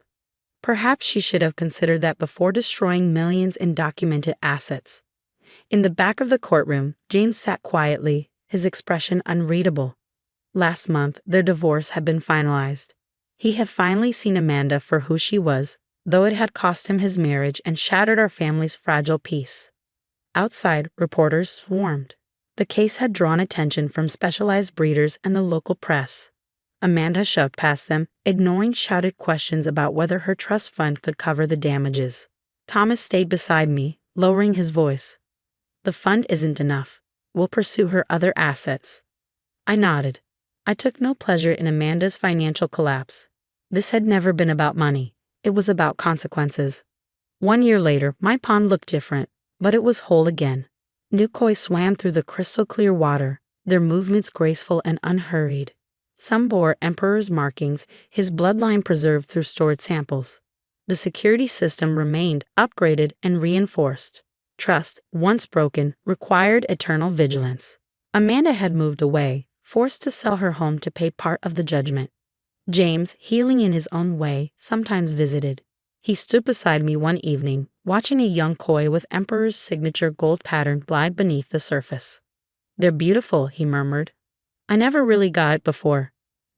Perhaps she should have considered that before destroying millions in documented assets. In the back of the courtroom, James sat quietly, his expression unreadable. Last month, their divorce had been finalized. He had finally seen Amanda for who she was, though it had cost him his marriage and shattered our family's fragile peace. Outside, reporters swarmed. The case had drawn attention from specialized breeders and the local press. Amanda shoved past them, ignoring shouted questions about whether her trust fund could cover the damages. Thomas stayed beside me, lowering his voice. The fund isn't enough. We'll pursue her other assets. I nodded. I took no pleasure in Amanda's financial collapse. This had never been about money. It was about consequences. 1 year later, my pond looked different, but it was whole again. New koi swam through the crystal-clear water, their movements graceful and unhurried. Some bore Emperor's markings, his bloodline preserved through stored samples. The security system remained upgraded and reinforced. Trust, once broken, required eternal vigilance. Amanda had moved away, forced to sell her home to pay part of the judgment. James, healing in his own way, sometimes visited. He stood beside me one evening, watching a young koi with Emperor's signature gold pattern glide beneath the surface. They're beautiful, he murmured. I never really got it before.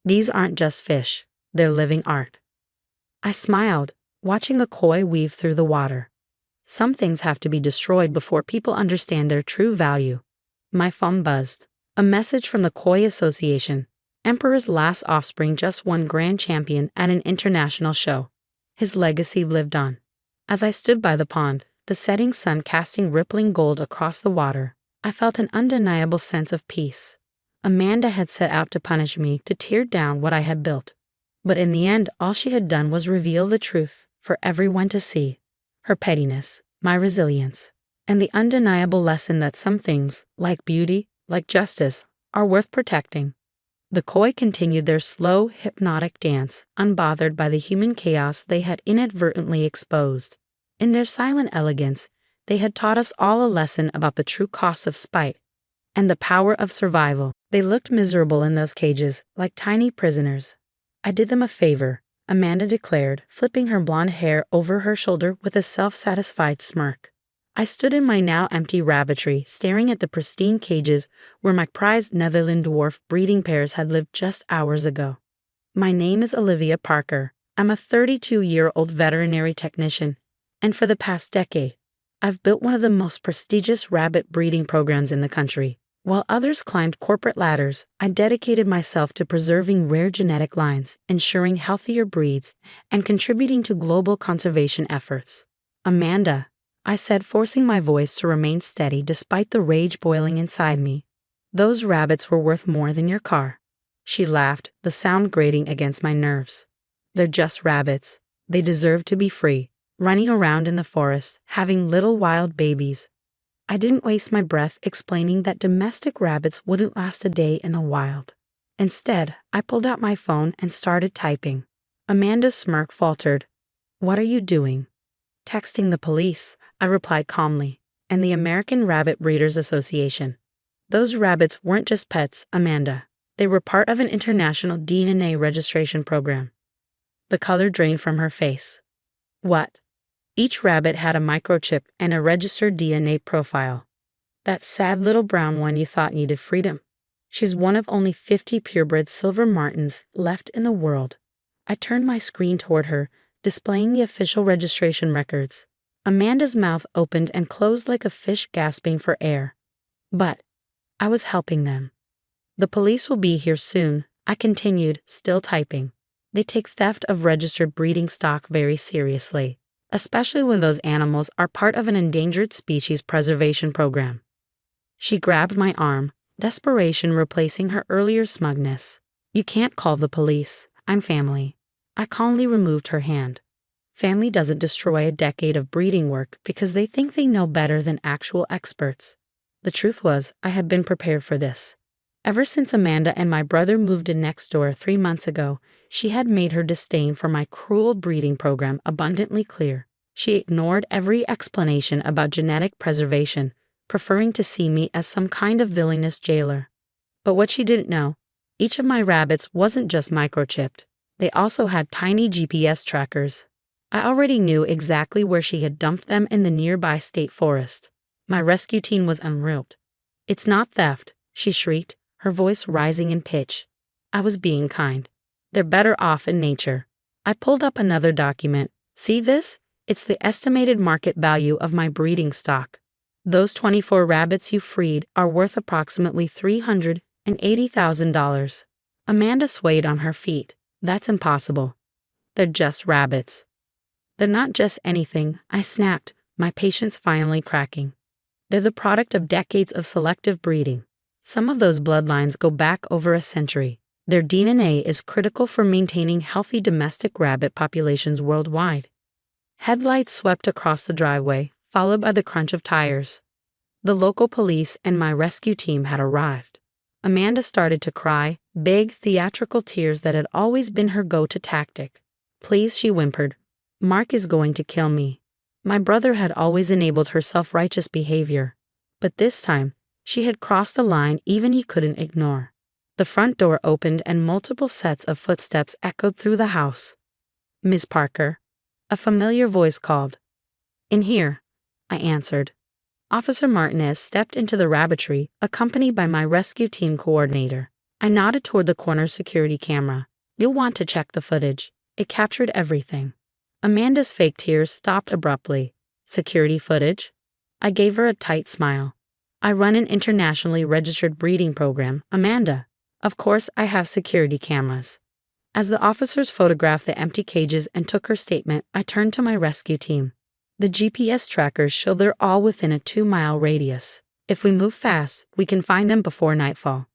These aren't just fish, they're living art. I smiled, watching the koi weave through the water. Some things have to be destroyed before people understand their true value. My phone buzzed. A message from the Koi Association. Emperor's last offspring just won grand champion at an international show. His legacy lived on. As I stood by the pond, the setting sun casting rippling gold across the water, I felt an undeniable sense of peace. Amanda had set out to punish me, to tear down what I had built. But in the end, all she had done was reveal the truth for everyone to see. Her pettiness, my resilience, and the undeniable lesson that some things, like beauty, like justice, are worth protecting. The koi continued their slow, hypnotic dance, unbothered by the human chaos they had inadvertently exposed. In their silent elegance, they had taught us all a lesson about the true cost of spite and the power of survival. They looked miserable in those cages, like tiny prisoners. I did them a favor. Amanda declared, flipping her blonde hair over her shoulder with a self-satisfied smirk. I stood in my now empty rabbitry, staring at the pristine cages where my prized Netherland dwarf breeding pairs had lived just hours ago. My name is Olivia Parker. I'm a 32-year-old veterinary technician, and for the past decade, I've built one of the most prestigious rabbit breeding programs in the country. While others climbed corporate ladders, I dedicated myself to preserving rare genetic lines, ensuring healthier breeds, and contributing to global conservation efforts. Amanda, I said, forcing my voice to remain steady despite the rage boiling inside me. Those rabbits were worth more than your car. She laughed, the sound grating against my nerves. They're just rabbits. They deserve to be free, running around in the forest, having little wild babies. I didn't waste my breath explaining that domestic rabbits wouldn't last a day in the wild. Instead, I pulled out my phone and started typing. Amanda's smirk faltered. What are you doing? Texting the police, I replied calmly, and the American Rabbit Breeders Association. Those rabbits weren't just pets, Amanda. They were part of an international DNA registration program. The color drained from her face. What? Each rabbit had a microchip and a registered DNA profile. That sad little brown one you thought needed freedom. She's one of only 50 purebred silver martins left in the world. I turned my screen toward her, displaying the official registration records. Amanda's mouth opened and closed like a fish gasping for air. But I was helping them. The police will be here soon, I continued, still typing. They take theft of registered breeding stock very seriously, especially when those animals are part of an endangered species preservation program. She grabbed my arm, desperation replacing her earlier smugness. You can't call the police. I'm family. I calmly removed her hand. Family doesn't destroy a decade of breeding work because they think they know better than actual experts. The truth was, I had been prepared for this. Ever since Amanda and my brother moved in next door 3 months ago, she had made her disdain for my cruel breeding program abundantly clear. She ignored every explanation about genetic preservation, preferring to see me as some kind of villainous jailer. But what she didn't know, each of my rabbits wasn't just microchipped. They also had tiny GPS trackers. I already knew exactly where she had dumped them in the nearby state forest. My rescue team was unreeled. It's not theft, she shrieked, her voice rising in pitch. I was being kind. They're better off in nature. I pulled up another document. See this? It's the estimated market value of my breeding stock. Those 24 rabbits you freed are worth approximately $380,000. Amanda swayed on her feet. That's impossible. They're just rabbits. They're not just anything, I snapped, my patience finally cracking. They're the product of decades of selective breeding. Some of those bloodlines go back over a century. Their DNA is critical for maintaining healthy domestic rabbit populations worldwide. Headlights swept across the driveway, followed by the crunch of tires. The local police and my rescue team had arrived. Amanda started to cry, big, theatrical tears that had always been her go-to tactic. Please, she whimpered. Mark is going to kill me. My brother had always enabled her self-righteous behavior, but this time, she had crossed a line even he couldn't ignore. The front door opened and multiple sets of footsteps echoed through the house. Miss Parker. A familiar voice called. In here, I answered. Officer Martinez stepped into the rabbitry, accompanied by my rescue team coordinator. I nodded toward the corner security camera. You'll want to check the footage. It captured everything. Amanda's fake tears stopped abruptly. Security footage? I gave her a tight smile. I run an internationally registered breeding program, Amanda. Of course, I have security cameras. As the officers photographed the empty cages and took her statement, I turned to my rescue team. The GPS trackers show they're all within a 2-mile radius. If we move fast, we can find them before nightfall.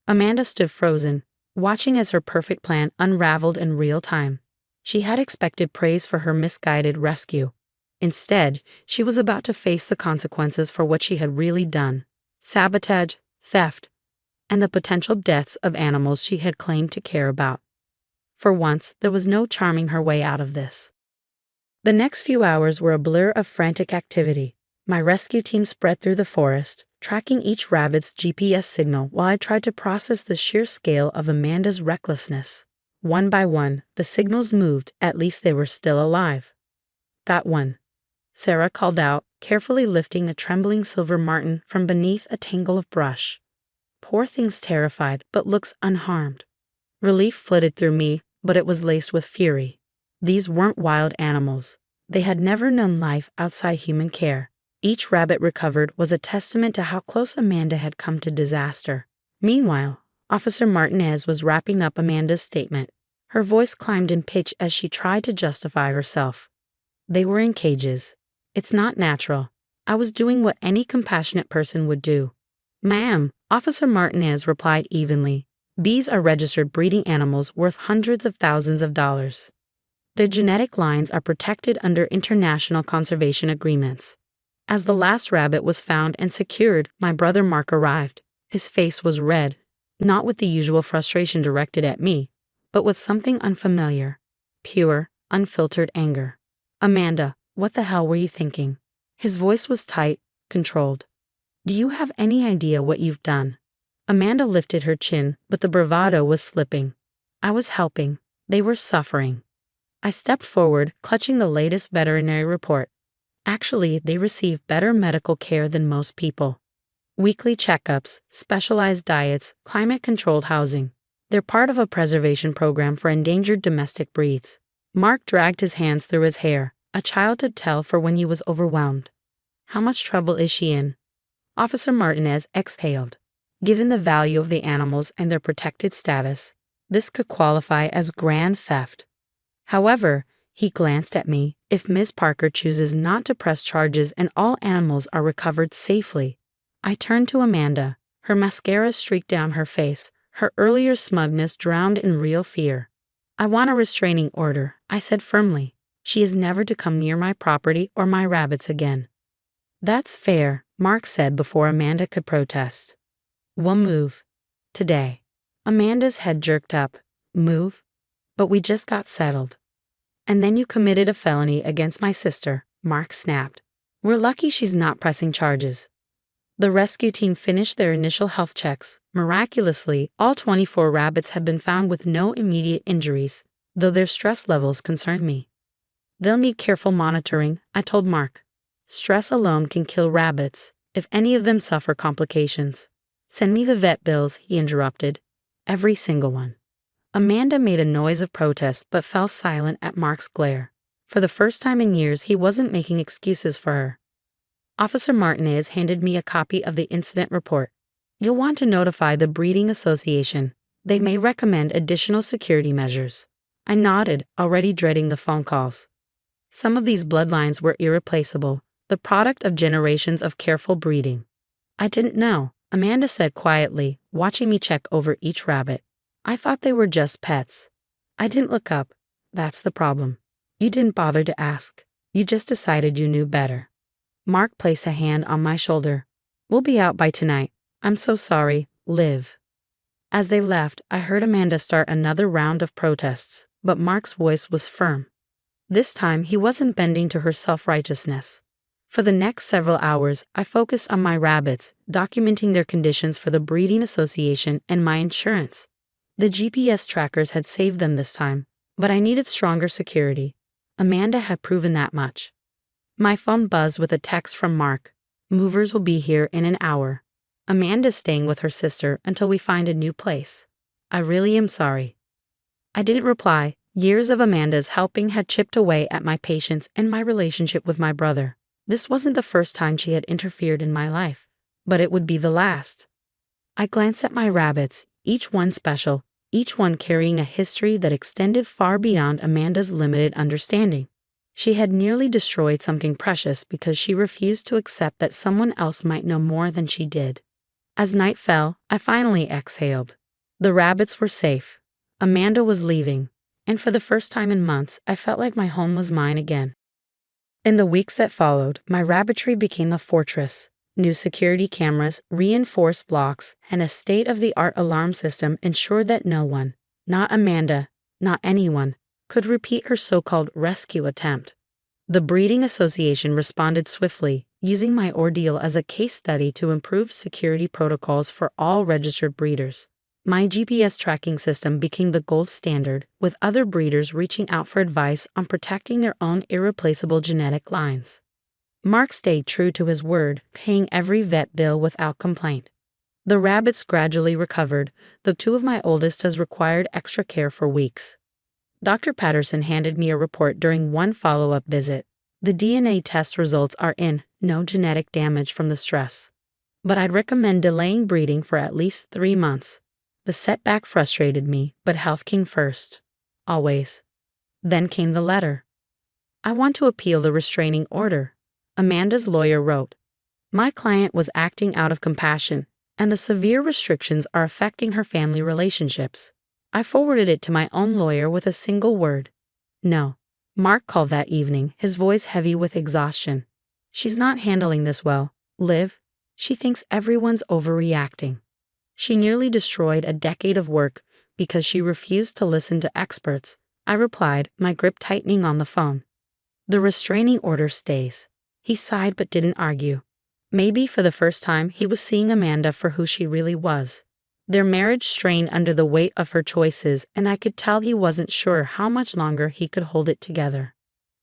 Amanda stood frozen, watching as her perfect plan unraveled in real time. She had expected praise for her misguided rescue. Instead, she was about to face the consequences for what she had really done: sabotage, theft, and the potential deaths of animals she had claimed to care about. For once, there was no charming her way out of this. The next few hours were a blur of frantic activity. My rescue team spread through the forest, tracking each rabbit's GPS signal while I tried to process the sheer scale of Amanda's recklessness. One by one, the signals moved. At least they were still alive. That one, Sarah called out, carefully lifting a trembling silver martin from beneath a tangle of brush. Poor thing's terrified, but looks unharmed. Relief flitted through me, but it was laced with fury. These weren't wild animals. They had never known life outside human care. Each rabbit recovered was a testament to how close Amanda had come to disaster. Meanwhile, Officer Martinez was wrapping up Amanda's statement. Her voice climbed in pitch as she tried to justify herself. They were in cages. It's not natural. I was doing what any compassionate person would do. Ma'am, Officer Martinez replied evenly. These are registered breeding animals worth hundreds of thousands of dollars. Their genetic lines are protected under international conservation agreements. As the last rabbit was found and secured, my brother Mark arrived. His face was red, not with the usual frustration directed at me, but with something unfamiliar. Pure, unfiltered anger. Amanda, what the hell were you thinking? His voice was tight, controlled. Do you have any idea what you've done? Amanda lifted her chin, but the bravado was slipping. I was helping. They were suffering. I stepped forward, clutching the latest veterinary report. Actually, they receive better medical care than most people. Weekly checkups, specialized diets, climate-controlled housing. They're part of a preservation program for endangered domestic breeds. Mark dragged his hands through his hair. A child could tell for when he was overwhelmed. How much trouble is she in? Officer Martinez exhaled. Given the value of the animals and their protected status, this could qualify as grand theft. However, he glanced at me. If Ms. Parker chooses not to press charges and all animals are recovered safely. I turned to Amanda. Her mascara streaked down her face, her earlier smugness drowned in real fear. I want a restraining order, I said firmly. She is never to come near my property or my rabbits again. That's fair, Mark said before Amanda could protest. We'll move. Today. Amanda's head jerked up. Move? But we just got settled. And then you committed a felony against my sister, Mark snapped. We're lucky she's not pressing charges. The rescue team finished their initial health checks. Miraculously, all 24 rabbits had been found with no immediate injuries, though their stress levels concerned me. They'll need careful monitoring, I told Mark. Stress alone can kill rabbits, if any of them suffer complications. Send me the vet bills, he interrupted. Every single one. Amanda made a noise of protest but fell silent at Mark's glare. For the first time in years, he wasn't making excuses for her. Officer Martinez handed me a copy of the incident report. You'll want to notify the Breeding Association. They may recommend additional security measures. I nodded, already dreading the phone calls. Some of these bloodlines were irreplaceable, the product of generations of careful breeding. I didn't know, Amanda said quietly, watching me check over each rabbit. I thought they were just pets. I didn't look up. That's the problem. You didn't bother to ask. You just decided you knew better. Mark placed a hand on my shoulder. We'll be out by tonight. I'm so sorry, Liv. As they left, I heard Amanda start another round of protests, but Mark's voice was firm. This time, he wasn't bending to her self-righteousness. For the next several hours, I focused on my rabbits, documenting their conditions for the Breeding Association and my insurance. The GPS trackers had saved them this time, but I needed stronger security. Amanda had proven that much. My phone buzzed with a text from Mark. Movers will be here in an hour. Amanda's staying with her sister until we find a new place. I really am sorry. I didn't reply. Years of Amanda's helping had chipped away at my patience and my relationship with my brother. This wasn't the first time she had interfered in my life, but it would be the last. I glanced at my rabbits, each one special, each one carrying a history that extended far beyond Amanda's limited understanding. She had nearly destroyed something precious because she refused to accept that someone else might know more than she did. As night fell, I finally exhaled. The rabbits were safe. Amanda was leaving, and for the first time in months, I felt like my home was mine again. In the weeks that followed, my rabbitry became a fortress. New security cameras, reinforced blocks, and a state-of-the-art alarm system ensured that no one, not Amanda, not anyone, could repeat her so-called rescue attempt. The Breeding Association responded swiftly, using my ordeal as a case study to improve security protocols for all registered breeders. My GPS tracking system became the gold standard, with other breeders reaching out for advice on protecting their own irreplaceable genetic lines. Mark stayed true to his word, paying every vet bill without complaint. The rabbits gradually recovered, though two of my oldest has required extra care for weeks. Dr. Patterson handed me a report during one follow-up visit. The DNA test results are in, no genetic damage from the stress. But I'd recommend delaying breeding for at least 3 months. The setback frustrated me, but health came first. Always. Then came the letter. I want to appeal the restraining order, Amanda's lawyer wrote. My client was acting out of compassion, and the severe restrictions are affecting her family relationships. I forwarded it to my own lawyer with a single word. No. Mark called that evening, his voice heavy with exhaustion. She's not handling this well, Liv. She thinks everyone's overreacting. She nearly destroyed a decade of work because she refused to listen to experts, I replied, my grip tightening on the phone. The restraining order stays. He sighed but didn't argue. Maybe for the first time he was seeing Amanda for who she really was. Their marriage strained under the weight of her choices, and I could tell he wasn't sure how much longer he could hold it together.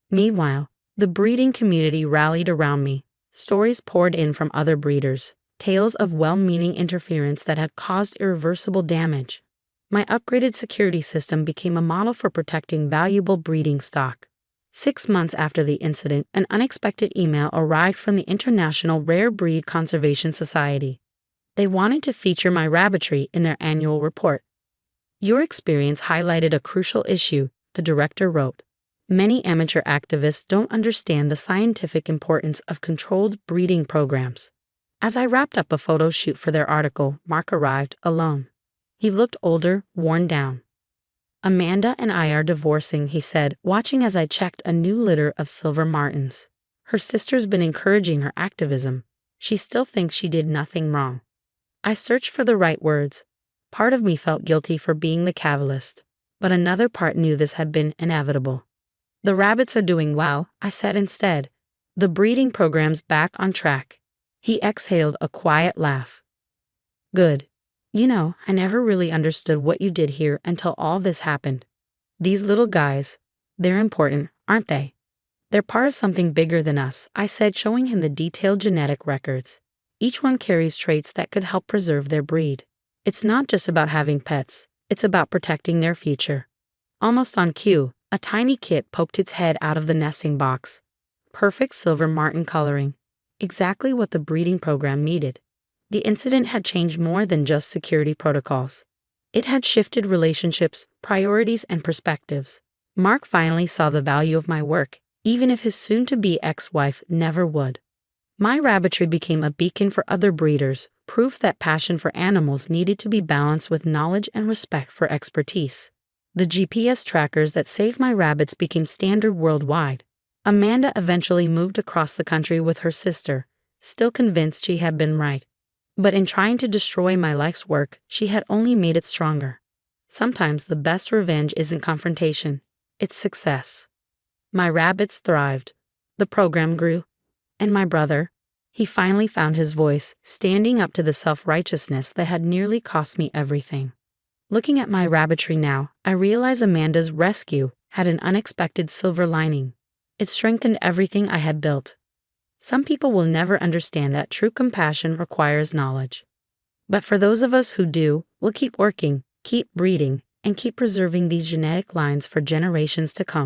Meanwhile, the breeding community rallied around me. Stories poured in from other breeders, tales of well-meaning interference that had caused irreversible damage. My upgraded security system became a model for protecting valuable breeding stock. 6 months after the incident, an unexpected email arrived from the International Rare Breed Conservation Society. They wanted to feature my rabbitry in their annual report. Your experience highlighted a crucial issue, the director wrote. Many amateur activists don't understand the scientific importance of controlled breeding programs. As I wrapped up a photo shoot for their article, Mark arrived alone. He looked older, worn down. Amanda and I are divorcing, he said, watching as I checked a new litter of silver martins. Her sister's been encouraging her activism. She still thinks she did nothing wrong. I searched for the right words. Part of me felt guilty for being the catalyst, but another part knew this had been inevitable. The rabbits are doing well, I said instead. The breeding program's back on track. He exhaled a quiet laugh. Good. You know, I never really understood what you did here until all this happened. These little guys, they're important, aren't they? They're part of something bigger than us, I said, showing him the detailed genetic records. Each one carries traits that could help preserve their breed. It's not just about having pets, it's about protecting their future. Almost on cue, a tiny kit poked its head out of the nesting box. Perfect silver martin coloring. Exactly what the breeding program needed. The incident had changed more than just security protocols. It had shifted relationships, priorities, and perspectives. Mark finally saw the value of my work, even if his soon-to-be ex-wife never would. My rabbitry became a beacon for other breeders, proof that passion for animals needed to be balanced with knowledge and respect for expertise. The GPS trackers that saved my rabbits became standard worldwide. Amanda eventually moved across the country with her sister, still convinced she had been right. But in trying to destroy my life's work, she had only made it stronger. Sometimes the best revenge isn't confrontation, it's success. My rabbits thrived. The program grew. And my brother, he finally found his voice, standing up to the self-righteousness that had nearly cost me everything. Looking at my rabbitry now, I realize Amanda's rescue had an unexpected silver lining. It strengthened everything I had built. Some people will never understand that true compassion requires knowledge. But for those of us who do, we'll keep working, keep breeding, and keep preserving these genetic lines for generations to come.